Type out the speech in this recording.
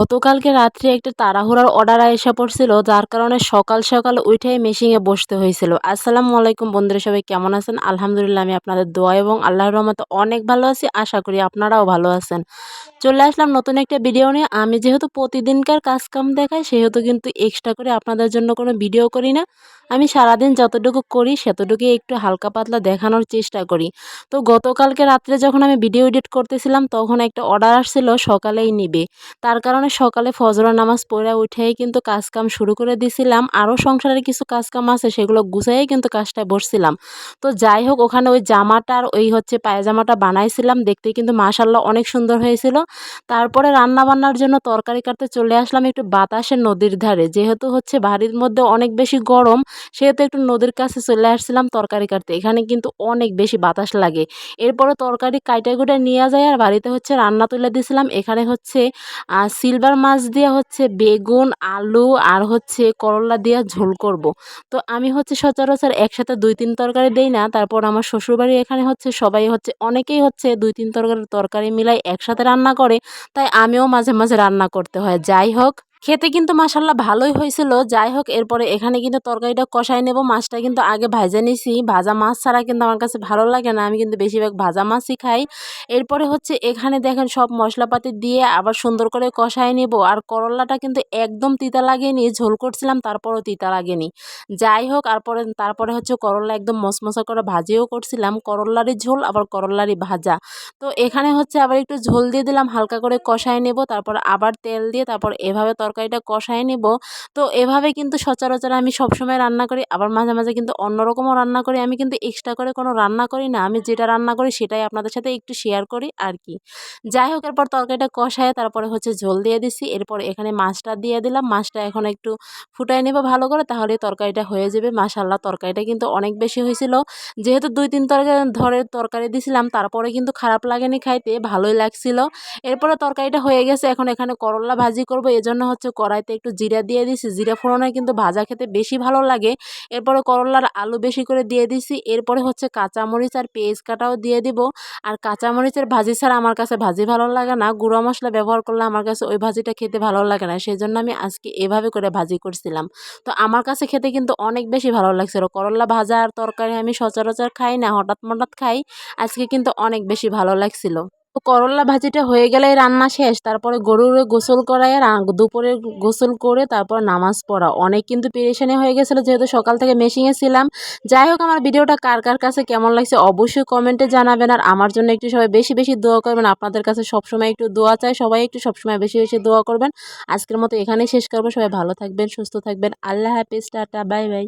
গতকালকে রাত্রে একটা তাড়াহুড়ার অর্ডার আইসা পড়ছিল, যার কারণে সকাল সকাল উঠেই মেশিনে বসতে হয়েছিল। আসসালামু আলাইকুম বন্ধুরা, সবাই কেমন আছেন? আলহামদুলিল্লাহ, আমি আপনাদের দোয়া এবং আল্লাহর রহমতে অনেক ভালো আছি। আশা করি আপনারাও ভালো আছেন। চলে আসলাম নতুন একটা ভিডিও নিয়ে। আমি যেহেতু প্রতিদিনকার কাজকাম দেখাই, সেহেতু কিন্তু এক্সট্রা করে আপনাদের জন্য কোনো ভিডিও করি না। আমি সারাদিন যতটুকু করি সেতটুকুই একটু হালকা পাতলা দেখানোর চেষ্টা করি। তো গতকালকে রাত্রে যখন আমি ভিডিও এডিট করতেছিলাম, তখন একটা অর্ডার আসছিল সকালেই নিবে। তার কারণে সকালে ফজরের নামাজ পড়ে উঠেই কিন্তু কাজকাম শুরু করে দিছিলাম। আরও সংসারের কিছু কাজকাম আছে, সেগুলো গুছাইয়েই কিন্তু কাজটায় বসছিলাম। তো যাই হোক, ওখানে ওই জামাটার ওই হচ্ছে পায়জামাটা বানাইছিলাম, দেখতে কিন্তু মাশাআল্লাহ অনেক সুন্দর হয়েছিল। তারপরে রান্না বান্নার জন্য তরকারি কাটতে চলে আসলাম একটু বাতাসের নদীর ধারে। যেহেতু হচ্ছে বাড়ির মধ্যে অনেক বেশি গরম, সেহেতু একটু নদীর কাছে চলে আসছিলাম তরকারি কাটতে। এখানে কিন্তু অনেক বেশি বাতাস লাগে। এরপরে তরকারি কাইটা কুইটা নিয়ে যায় আর বাড়িতে হচ্ছে রান্না তুলে দিয়েছিলাম। এখানে হচ্ছে সিলভার মাছ দিয়ে হচ্ছে বেগুন, আলু আর হচ্ছে করলা দিয়ে ঝোল করব। তো আমি হচ্ছে সচরাচর একসাথে ২-৩ তরকারি দেই না। তারপর আমার শ্বশুরবাড়ি এখানে হচ্ছে সবাই হচ্ছে অনেকেই হচ্ছে ২-৩ তরকারি মিলাই একসাথে রান্না করে। তাই আমিও মাঝে মাঝে রান্না করতে হয়। যাই হোক, খেতে কিন্তু মাশাআল্লাহ ভালোই হয়েছিল। যাই হোক, এরপরে এখানে কিন্তু তরকারিটা কষায় নেব। মাছটা কিন্তু আগে ভাইজা নিছি। ভাজা মাছ ছাড়া কিন্তু আমার কাছে ভালো লাগে না। আমি কিন্তু বেশিরভাগ ভাজা মাছই খাই। এরপরে হচ্ছে এখানে দেখেন সব মশলাপাতি দিয়ে আবার সুন্দর করে কষায় নিব। আর করল্লাটা কিন্তু একদম তিতা লাগেনি। ঝোল করছিলাম তারপরও তিতা লাগেনি। যাই হোক, তারপরে হচ্ছে করল্লা একদম মচমচা করে ভাজিও করছিলাম। করল্লারই ঝোল আবার করল্লারই ভাজা। তো এখানে হচ্ছে আবার একটু ঝোল দিয়ে দিলাম, হালকা করে কষায় নেব। তারপর আবার তেল দিয়ে তারপর এভাবে তরকারিটা কষায় নেব। তো এভাবে কিন্তু সচরাচর আমি সবসময় রান্না করি। আবার মাঝে মাঝে কিন্তু অন্যরকমও রান্না করি। আমি কিন্তু এক্সট্রা করে কোনো রান্না করি না। আমি যেটা রান্না করি সেটাই আপনাদের সাথে একটু শেয়ার করি আর কি। যাই হোক, এরপর তরকারিটা কষায় তারপরে হচ্ছে ঝোল দিয়ে দিছি। এরপর এখানে মাছটা দিয়ে দিলাম। মাছটা এখন একটু ফুটায় নেব ভালো করে, তাহলেই তরকারিটা হয়ে যাবে। মাশাআল্লাহ, তরকারিটা কিন্তু অনেক বেশি হয়েছিল। যেহেতু ২-৩ তরকারি দিছিলাম, তারপরে কিন্তু খারাপ লাগেনি খাইতে, ভালোই লাগছিল। এরপরে তরকারিটা হয়ে গেছে। এখন এখানে করল্লা ভাজি করব, এজন্য হচ্ছে কড়াইতে একটু জিরা দিয়ে দিছি। জিরা ফোড়নে কিন্তু ভাজা খেতে বেশি ভালো লাগে। এরপরে করল্লার আলু বেশি করে দিয়ে দিছি। এরপরে হচ্ছে কাঁচামরিচ আর পেঁয়াজ কাটাও দিয়ে দিব। আর কাঁচামরিচের ভাজি ছাড়া আমার কাছে ভাজি ভালো লাগে না। গুঁড়া মশলা ব্যবহার করলে আমার কাছে ওই ভাজিটা খেতে ভালো লাগে না। সেজন্য আমি আজকে এভাবে করে ভাজি করছিলাম। তো আমার কাছে খেতে কিন্তু অনেক বেশি ভালো লাগছিল। করল্লা ভাজা আর তরকারি আমি সচরাচর খাই না, হঠাৎ খাই। আজকে কিন্তু অনেক বেশি ভালো লাগছিল। তো করল্লা ভাজিটা হয়ে গেলেই রান্না শেষ। তারপরে গরুর গোসল করায় আর দুপুরে গোসল করে তারপর নামাজ পড়া। অনেক কিন্তু পেরেশানি হয়ে গেছিল, যেহেতু সকাল থেকে মেশিনে ছিলাম। যাই হোক, আমার ভিডিওটা কার কার কাছে কেমন লাগছে অবশ্যই কমেন্টে জানাবেন। আর আমার জন্য একটু সবাই বেশি বেশি দোয়া করবেন। আপনাদের কাছে সবসময় একটু দোয়া চাই, সবাই একটু সবসময় বেশি বেশি দোয়া করবেন। আজকের মতো এখানেই শেষ করবো। সবাই ভালো থাকবেন, সুস্থ থাকবেন। আল্লাহ হাফেজ, টাটা, বাই বাই।